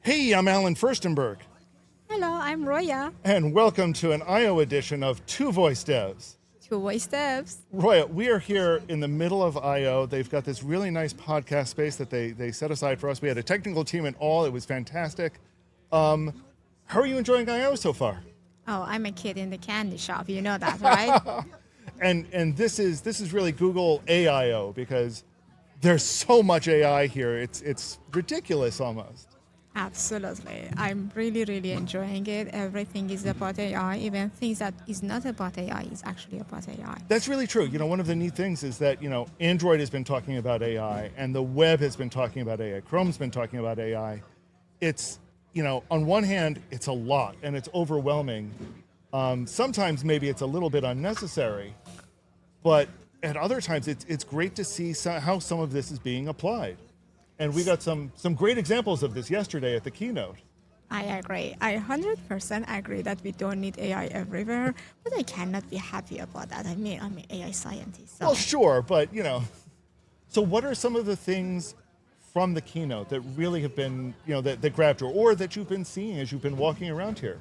Hey, I'm Alan Firstenberg, Hello, I'm Roya. and welcome to an I/O edition of Two Voice Devs. Two voice devs. Roya, we are here in the middle of I/O. They've got this really nice podcast space that they set aside for us. We had a technical team and all. It was fantastic. How are you enjoying I/O so far? Oh, I'm a kid in the candy shop. You know that, right? And this is really Google AIO because there's so much AI here. It's ridiculous almost. Absolutely. I'm really enjoying it. Everything is about AI. Even things that is not about AI is actually about AI. That's really true. You know, one of the neat things is that, Android has been talking about AI and the web has been talking about AI. Chrome's been talking about AI. It's, on one hand, it's a lot and it's overwhelming. Sometimes maybe it's a little bit unnecessary, but at other times it's great to see how some of this is being applied. And we got some great examples of this yesterday at the keynote. I agree. I 100% agree that we don't need AI everywhere, but I cannot be happy about that. I'm an AI scientist. So. Well, sure, but, so what are some of the things from the keynote that really have been, that grabbed you or that you've been seeing as you've been walking around here?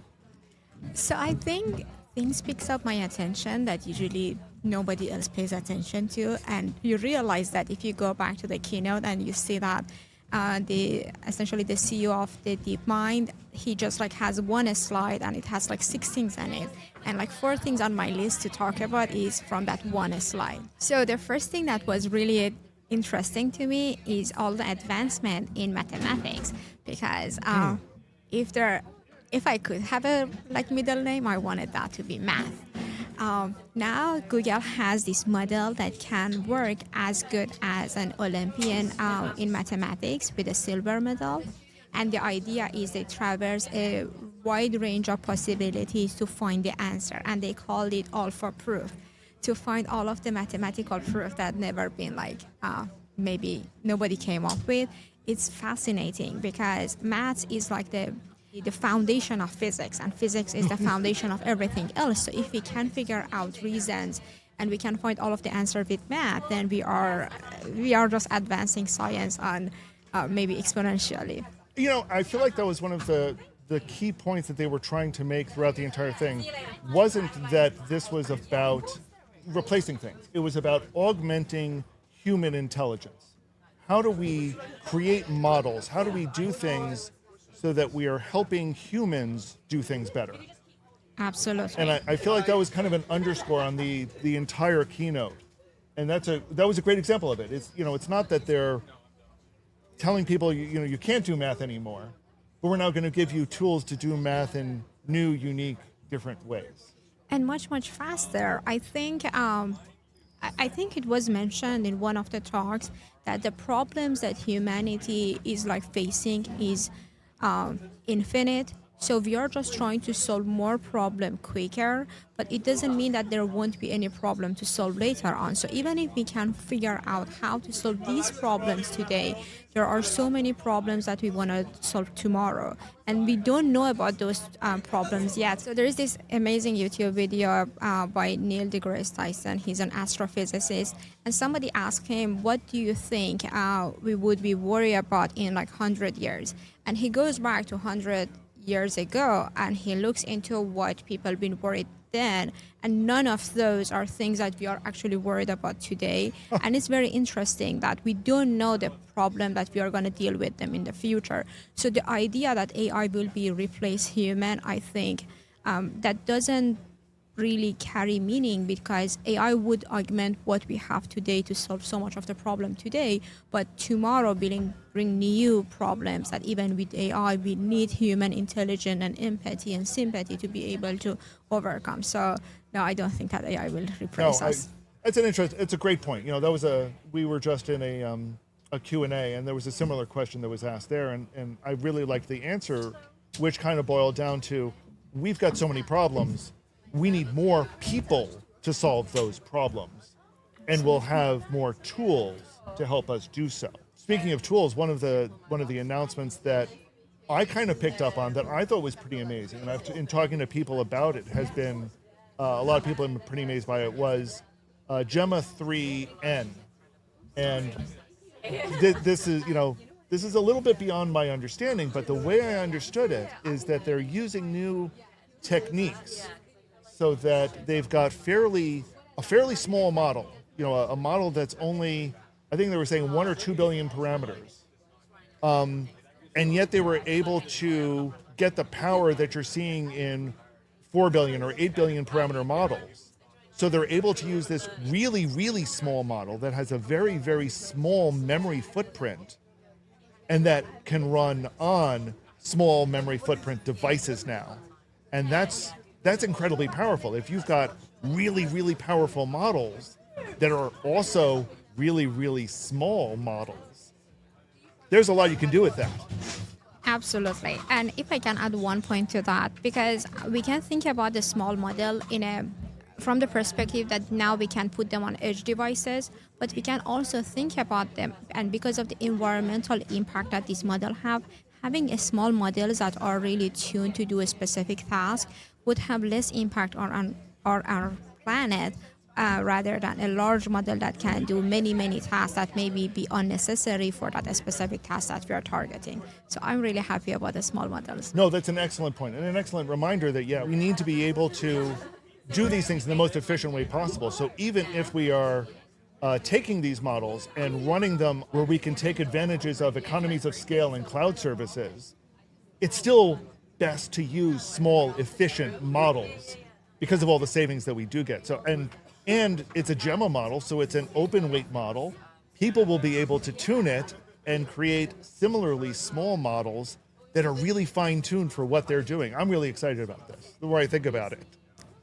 So I think things picks up my attention that usually nobody else pays attention to, and you realize that if you go back to the keynote and you see that essentially the CEO of the DeepMind, he just has one slide and it has 6 things in it, and 4 things on my list to talk about is from that one slide. So the first thing that was really interesting to me is all the advancement in mathematics, because if I could have a middle name, I wanted that to be math. Now Google has this model that can work as good as an Olympian in mathematics with a silver medal. And the idea is they traverse a wide range of possibilities to find the answer. And they call it AlphaProof, to find all of the mathematical proof that never been maybe nobody came up with. It's fascinating because math is the foundation of physics, and physics is the foundation of everything else. So if we can figure out reasons and we can find all of the answers with math, then we are just advancing science on maybe exponentially. I feel like that was one of the key points that they were trying to make throughout the entire thing. Wasn't that this was about replacing things. It was about augmenting human intelligence. How do we create models? How do we do things so that we are helping humans do things better? Absolutely. And I feel like that was kind of an underscore on the entire keynote. And that was a great example of it. It's not that they're telling people you can't do math anymore, but we're now going to give you tools to do math in new, unique, different ways. And much faster. I think it was mentioned in one of the talks that the problems that humanity is facing is infinite. So we are just trying to solve more problem quicker, but it doesn't mean that there won't be any problem to solve later on. So even if we can figure out how to solve these problems today, there are so many problems that we want to solve tomorrow, and we don't know about those problems yet. So there is this amazing YouTube video by Neil deGrasse Tyson. He's an astrophysicist, and somebody asked him, what do you think we would be worried about in 100 years? And he goes back to 100 years ago and he looks into what people have been worried then, and none of those are things that we are actually worried about today. And it's very interesting that we don't know the problem that we are going to deal with them in the future. So the idea that AI will be replace human, I think that doesn't really carry meaning, because AI would augment what we have today to solve so much of the problem today, but tomorrow bring new problems that even with AI we need human intelligence and empathy and sympathy to be able to overcome. So no, I don't think that AI will replace us. It's a great point. We were just in a Q&A and there was a similar question that was asked there, and I really liked the answer, which kind of boiled down to, we've got so many problems, we need more people to solve those problems, and we'll have more tools to help us do so. Speaking of tools, one of the announcements that I kind of picked up on that I thought was pretty amazing, and in talking to people about it, has been a lot of people have been pretty amazed by it, was Gemma 3N. And this is, this is a little bit beyond my understanding, but the way I understood it is that they're using new techniques so that they've got a fairly small model, a model that's only, I think they were saying 1 or 2 billion parameters. And yet they were able to get the power that you're seeing in 4 billion or 8 billion parameter models. So they're able to use this really, really small model that has a very, very small memory footprint and that can run on small memory footprint devices now. And that's incredibly powerful. If you've got really, really powerful models that are also really, really small models, there's a lot you can do with that. Absolutely. And if I can add one point to that, because we can think about the small model from the perspective that now we can put them on edge devices, but we can also think about them, and because of the environmental impact that these models have, having a small models that are really tuned to do a specific task would have less impact on our planet, rather than a large model that can do many, many tasks that maybe be unnecessary for that specific task that we are targeting. So I'm really happy about the small models. No, that's an excellent point, and an excellent reminder that, we need to be able to do these things in the most efficient way possible. So even if we are taking these models and running them where we can take advantages of economies of scale and cloud services, it's still best to use small, efficient models because of all the savings that we do get. So, and it's a Gemma model, so it's an open weight model. People will be able to tune it and create similarly small models that are really fine-tuned for what they're doing. I'm really excited about this, the more I think about it.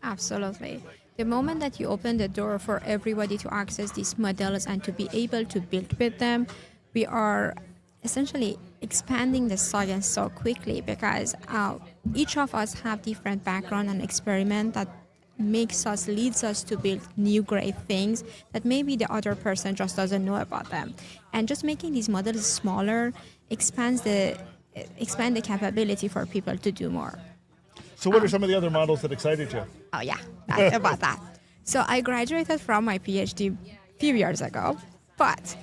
Absolutely. The moment that you open the door for everybody to access these models and to be able to build with them, we are essentially expanding the science so quickly, because each of us have different background and experiment that leads us to build new great things that maybe the other person just doesn't know about them. And just making these models smaller expand the capability for people to do more. So what are some of the other models that excited you? Oh yeah, about that. So I graduated from my PhD a few years ago, but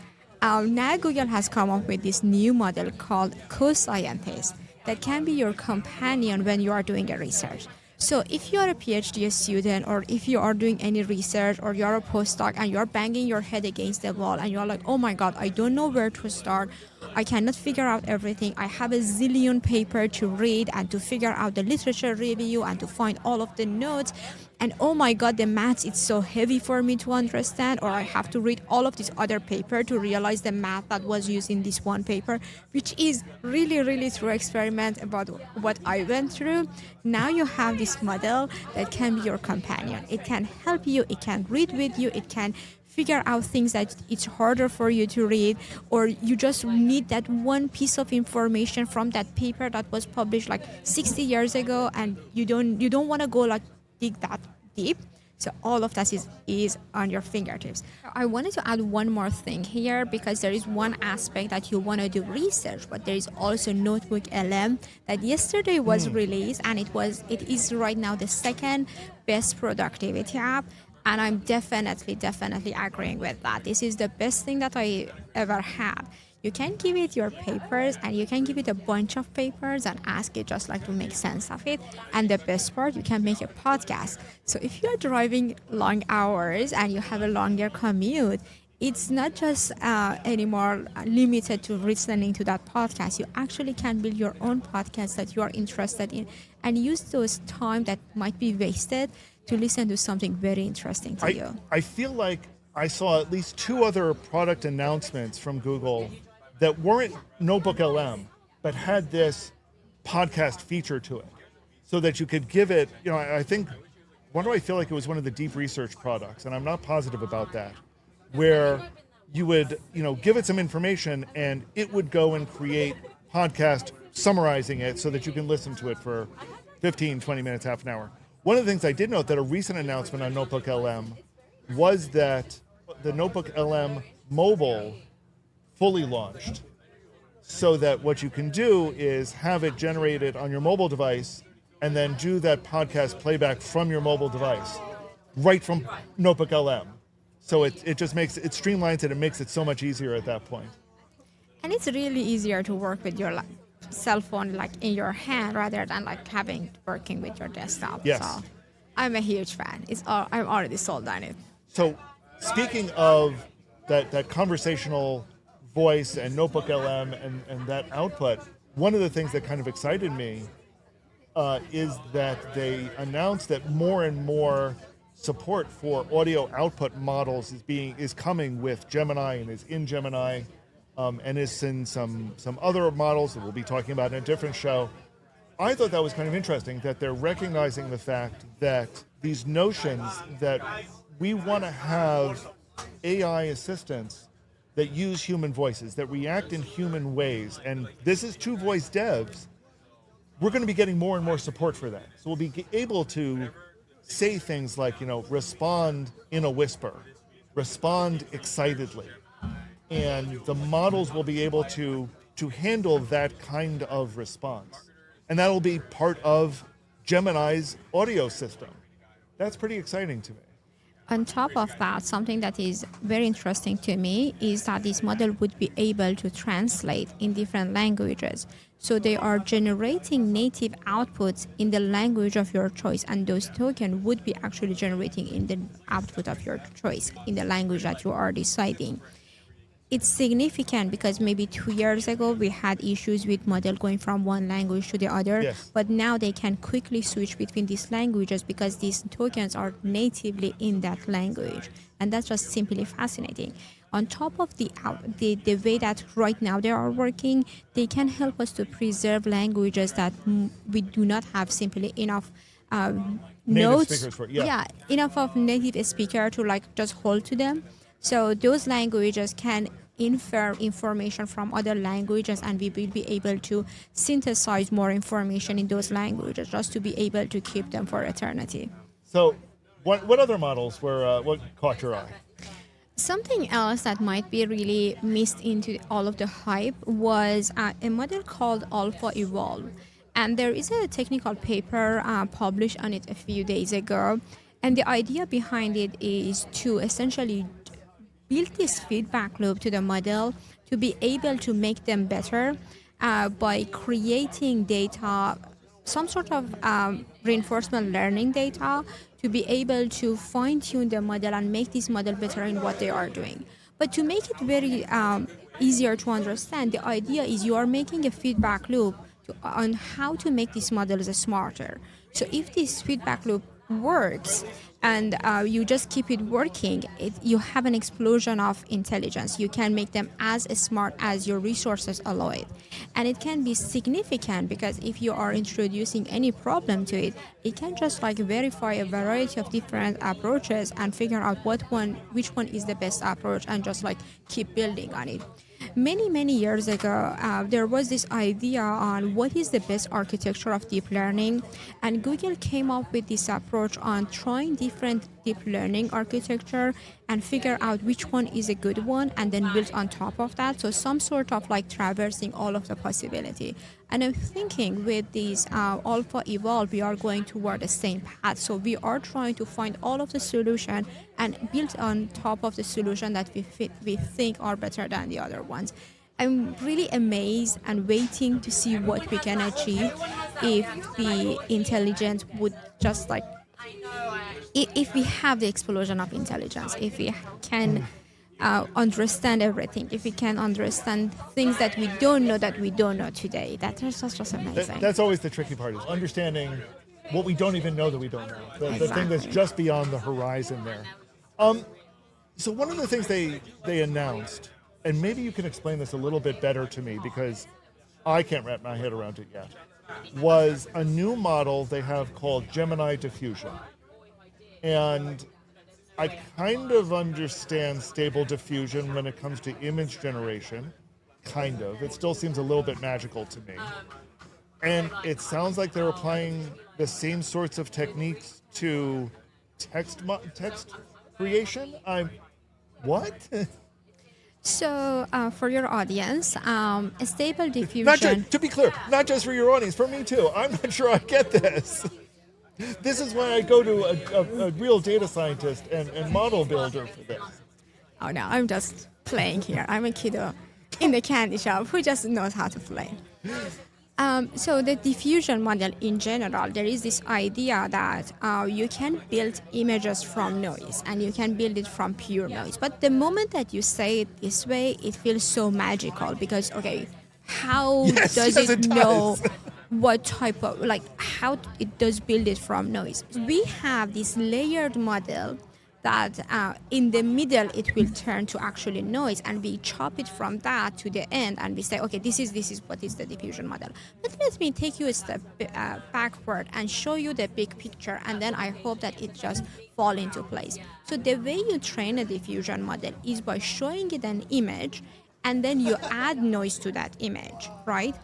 now Google has come up with this new model called CoScientists that can be your companion when you are doing a research. So if you are a PhD student, or if you are doing any research, or you're a postdoc and you're banging your head against the wall and you're like, oh my God, I don't know where to start. I cannot figure out everything. I have a zillion paper to read and to figure out the literature review and to find all of the notes. And oh my God, the maths, it's so heavy for me to understand, or I have to read all of this other paper to realize the math that was used in this one paper, which is really, really true experiment about what I went through. Now you have this model that can be your companion. It can help you, it can read with you, it can figure out things that it's harder for you to read, or you just need that one piece of information from that paper that was published like 60 years ago, and you don't want to go like dig that deep. So all of that is on your fingertips. I wanted to add one more thing here, because there is one aspect that you want to do research, but there is also Notebook LM that yesterday was released, and it is right now the second best productivity app. And I'm definitely agreeing with that. This is the best thing that I ever had. You can give it your papers, and you can give it a bunch of papers and ask it just like to make sense of it. And the best part, you can make a podcast. So if you're driving long hours and you have a longer commute, it's not just anymore limited to listening to that podcast. You actually can build your own podcast that you are interested in and use those time that might be wasted to listen to something very interesting to you. I feel like I saw at least 2 other product announcements from Google that weren't Notebook LM, but had this podcast feature to it, so that you could give it, I think, why do I feel like it was one of the deep research products, and I'm not positive about that, where you would, give it some information and it would go and create podcast summarizing it so that you can listen to it for 15, 20 minutes, half an hour. One of the things I did note, that a recent announcement on Notebook LM was that the Notebook LM mobile fully launched, so that what you can do is have it generated on your mobile device and then do that podcast playback from your mobile device right from Notebook LM. So it just streamlines it and makes it so much easier at that point. And it's really easier to work with your cell phone like in your hand rather than like working with your desktop. Yes. So I'm a huge fan. I'm already sold on it. So speaking of that conversational voice and Notebook LM and that output, one of the things that kind of excited me is that they announced that more and more support for audio output models is coming with Gemini and is in Gemini, and is in some other models that we'll be talking about in a different show. I thought that was kind of interesting that they're recognizing the fact that these notions that we want to have AI assistants that use human voices, that react in human ways, and this is to voice devs, we're going to be getting more and more support for that. So we'll be able to say things like, respond in a whisper, respond excitedly, and the models will be able to handle that kind of response. And that'll be part of Gemini's audio system. That's pretty exciting to me. On top of that, something that is very interesting to me is that this model would be able to translate in different languages. So they are generating native outputs in the language of your choice, and those tokens would be actually generating in the output of your choice in the language that you are deciding. It's significant because maybe 2 years ago we had issues with model going from one language to the other, Yes. but now they can quickly switch between these languages because these tokens are natively in that language, and that's just simply fascinating. On top of the way that right now they are working, they can help us to preserve languages that we do not have simply enough notes. Speakers for it, yeah. Enough of native speaker to like just hold to them. So those languages can infer information from other languages, and we will be able to synthesize more information in those languages just to be able to keep them for eternity. So what other models what caught your eye? Something else that might be really missed into all of the hype was a model called AlphaEvolve. And there is a technical paper published on it a few days ago. And the idea behind it is to essentially build this feedback loop to the model to be able to make them better by creating data, some sort of reinforcement learning data, to be able to fine-tune the model and make this model better in what they are doing. But to make it very easier to understand, the idea is you are making a feedback loop on how to make these models smarter. So if this feedback loop works and you just keep it working, you have an explosion of intelligence. You can make them as smart as your resources allow it. And it can be significant because if you are introducing any problem to it, it can just like verify a variety of different approaches and figure out which one is the best approach and just like keep building on it. Many years ago, there was this idea on what is the best architecture of deep learning, and Google came up with this approach on trying different deep learning architecture and figure out which one is a good one and then build on top of that. So some sort of like traversing all of the possibility. And I'm thinking with this AlphaEvolve, we are going toward the same path. So we are trying to find all of the solution and build on top of the solution that we think are better than the other ones. I'm really amazed and waiting to see what we can achieve if the intelligence would just like, if we have the explosion of intelligence, if we can understand everything, if we can understand things that we don't know today. That's just amazing. That's always the tricky part, is understanding what we don't even know that we don't know. The thing that's just beyond the horizon there. So one of the things they announced, and maybe you can explain this a little bit better to me because I can't wrap my head around it yet, was a new model they have called Gemini Diffusion. And I kind of understand stable diffusion when it comes to image generation, kind of. It still seems a little bit magical to me. And it sounds like they're applying the same sorts of techniques to text creation. What? So for your audience, stable diffusion. To be clear, not just for your audience, for me too. I'm not sure I get this. This is why I go to a real data scientist and model builder for this. Oh no, I'm just playing here. I'm a kiddo. in the candy shop who just knows how to play. So the diffusion model in general, there is this idea that you can build images from noise and you can build it from pure noise. But the moment that you say it this way, it feels so magical because, okay, how Yes, does yes, it it know does. what type of, like, how it does build it from noise? We have this layered model that in the middle it will turn to actually noise, and we chop it from that to the end and we say, okay, this is what is the diffusion model. But let me take you a step backward and show you the big picture, and then I hope that it just fall into place. So the way you train a diffusion model is by showing it an image and then you add noise to that image, right?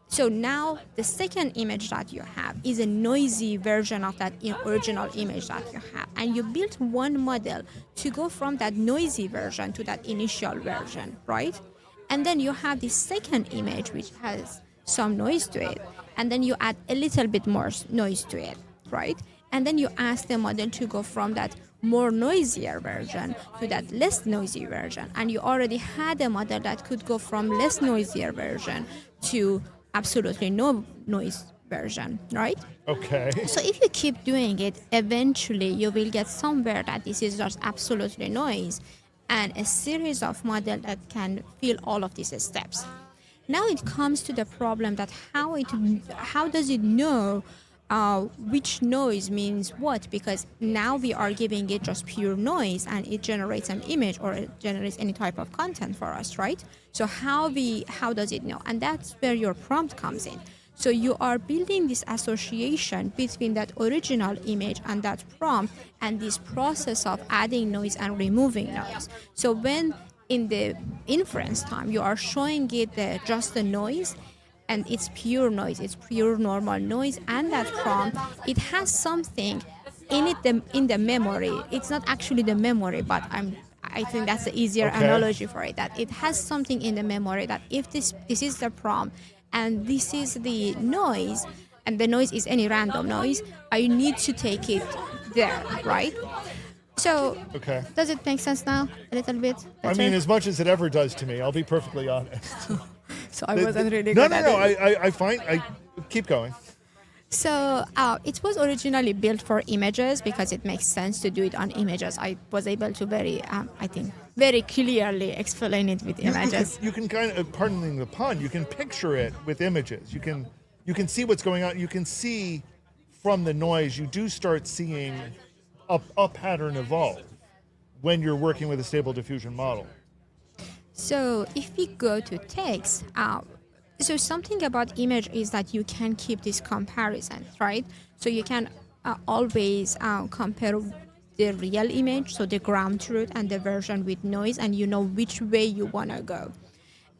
So now the second image that you have is a noisy version of that original image that you have. And you built one model to go from that noisy version to that initial version, right? And then you have this second image which has some noise to it. And then you add a little bit more noise to it, right? And then you ask the model to go from that more noisier version to that less noisy version. And you already had a model that could go from less noisier version to absolutely no noise version, right? Okay. So if you keep doing it, eventually you will get somewhere that this is just absolutely noise and a series of models that can fill all of these steps. Now it comes to the problem that how does it know which noise means what? Because now we are giving it just pure noise and it generates an image or it generates any type of content for us, right? So how does it know? And that's where your prompt comes in. So you are building this association between that original image and that prompt and this process of adding noise and removing noise. So when in the inference time you are showing it just the noise, and it's pure noise, it's pure normal noise, and that prompt, it has something in it, in the memory. It's not actually the memory, but I think that's the easier analogy for it, that it has something in the memory that if this is the prompt and this is the noise, and the noise is any random noise, I need to take it there, right? So does it make sense now a little bit better? I mean, as much as it ever does to me, I'll be perfectly honest. So I wasn't really No, good no, at no. it. I keep going. So it was originally built for images because it makes sense to do it on images. I was able to very clearly explain it with images. You can kind of, pardoning the pun, you can picture it with images. You can see what's going on. You can see from the noise. You do start seeing a pattern evolve when you're working with a stable diffusion model. So if we go to text, so something about image is that you can keep this comparison, right? So you can always compare the real image, so the ground truth, and the version with noise, and you know which way you want to go.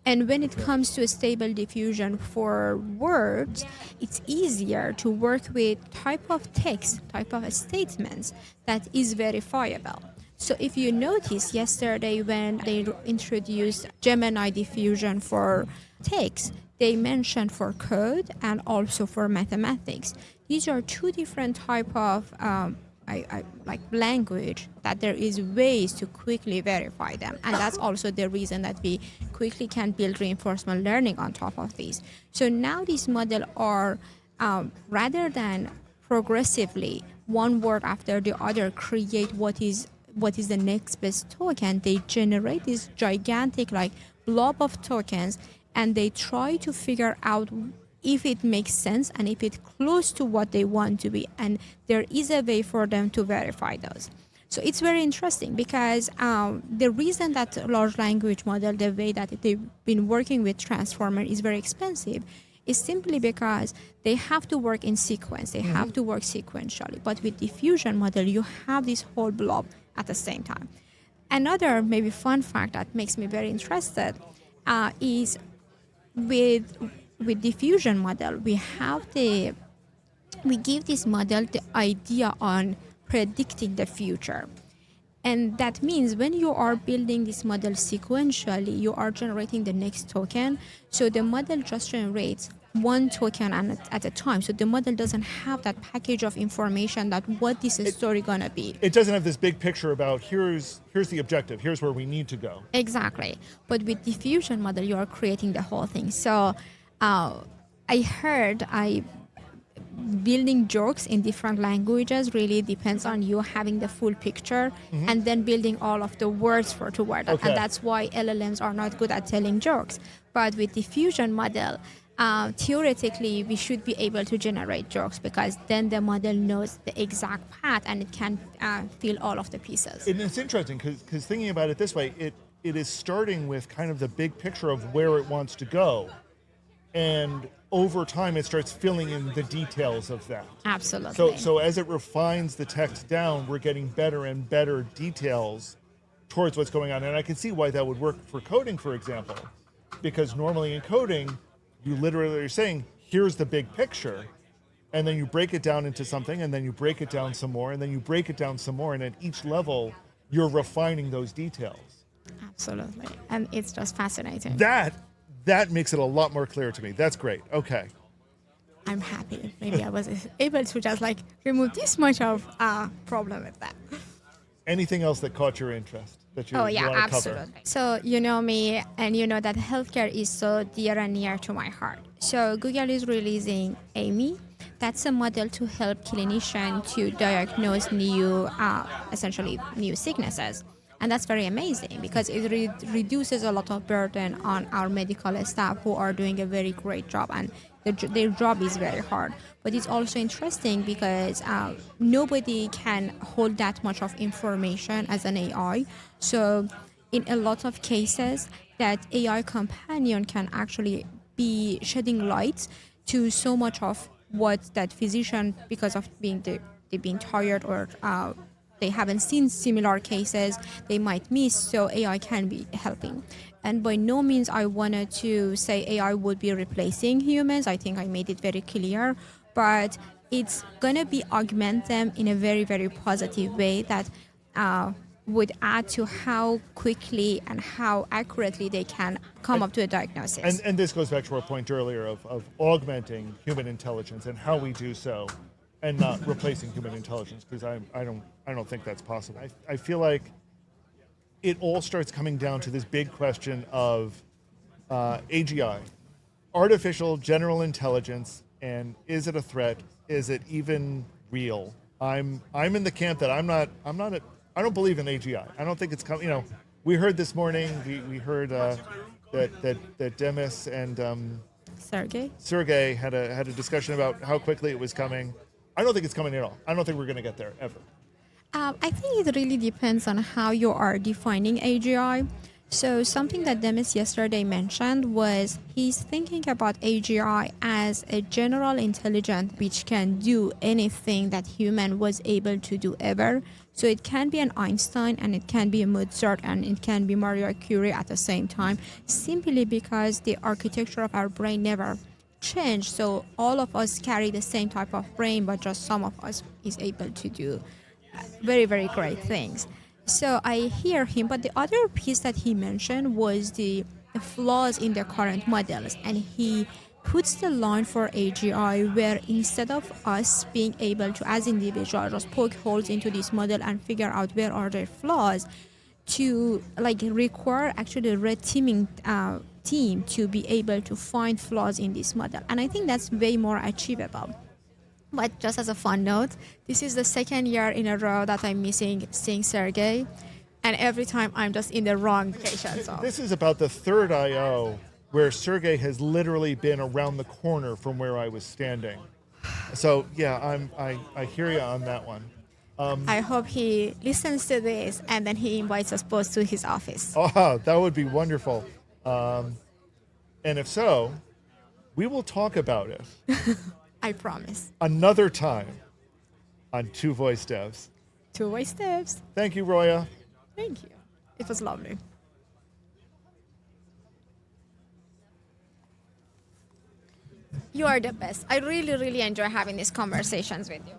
And when it comes to a stable diffusion for words, it's easier to work with type of text, type of statements that is verifiable. So if you notice yesterday when they introduced Gemini Diffusion for text, they mentioned for code and also for mathematics. These are two different type of like language that there is ways to quickly verify them. And that's also the reason that we quickly can build reinforcement learning on top of these. So now these models are, rather than progressively one word after the other create what is the next best token, they generate this gigantic like blob of tokens, and they try to figure out if it makes sense and if it's close to what they want to be, and there is a way for them to verify those. So it's very interesting because the reason that large language model, the way that they've been working with transformer, is very expensive is simply because they have to work in sequence, they have to work sequentially. But with diffusion model, you have this whole blob at the same time. Another maybe fun fact that makes me very interested is with diffusion model, we give this model the idea on predicting the future. And that means when you are building this model sequentially, you are generating the next token. So the model just generates one token at a time. So the model doesn't have that package of information that what this story gonna be. It doesn't have this big picture about here's the objective, here's where we need to go. Exactly. But with diffusion model, you are creating the whole thing. So I building jokes in different languages really depends on you having the full picture and then building all of the words for toward that. Okay. And that's why LLMs are not good at telling jokes. But with diffusion model, theoretically, we should be able to generate jokes because then the model knows the exact path and it can fill all of the pieces. And it's interesting because thinking about it this way, it is starting with kind of the big picture of where it wants to go. And over time, it starts filling in the details of that. Absolutely. So as it refines the text down, we're getting better and better details towards what's going on. And I can see why that would work for coding, for example, because normally in coding, you literally are saying, here's the big picture, and then you break it down into something, and then you break it down some more, and then you break it down some more, and at each level, you're refining those details. Absolutely. And it's just fascinating. That makes it a lot more clear to me. That's great. Okay. I'm happy. Maybe I was able to just like remove this much of problem with that. Anything else that caught your interest that you want to cover? Absolutely. So you know me, and you know that healthcare is so dear and near to my heart. So Google is releasing Amy. That's a model to help clinicians to diagnose essentially new sicknesses. And that's very amazing because it reduces a lot of burden on our medical staff who are doing a very great job, and their job is very hard. But it's also interesting because nobody can hold that much of information as an AI. So in a lot of cases, that AI companion can actually be shedding light to so much of what that physician, because of they've been tired or they haven't seen similar cases, they might miss, so AI can be helping. And by no means I wanted to say AI would be replacing humans. I think I made it very clear, but it's gonna be augment them in a very, very positive way that would add to how quickly and how accurately they can come up to a diagnosis. And this goes back to our point earlier of augmenting human intelligence and how we do so, and not replacing human intelligence, because I don't think that's possible. I feel like it all starts coming down to this big question of AGI, artificial general intelligence, and is it a threat? Is it even real? I'm in the camp that I don't believe in AGI. I don't think it's coming. You know, we heard this morning. We heard that Demis and Sergey had a discussion about how quickly it was coming. I don't think it's coming at all. I don't think we're going to get there ever. I think it really depends on how you are defining AGI. So something that Demis yesterday mentioned was he's thinking about AGI as a general intelligence which can do anything that human was able to do ever. So it can be an Einstein and it can be a Mozart and it can be Maria Curie at the same time, simply because the architecture of our brain never changed. So all of us carry the same type of brain, but just some of us is able to do very, very great things. So I hear him, but the other piece that he mentioned was the flaws in the current models, and he puts the line for AGI where instead of us being able to, as individuals, just poke holes into this model and figure out where are their flaws, to like require actually a red teaming team to be able to find flaws in this model. And I think that's way more achievable. But just as a fun note, this is the second year in a row that I'm missing seeing Sergey, and every time I'm just in the wrong location. So. This is about the third I.O. where Sergey has literally been around the corner from where I was standing. So yeah, I hear you on that one. I hope he listens to this and then he invites us both to his office. Oh, that would be wonderful. And if so, we will talk about it. I promise. Another time on Two Voice Devs. Two Voice Devs. Thank you, Roya. Thank you. It was lovely. You are the best. I really, really enjoy having these conversations with you.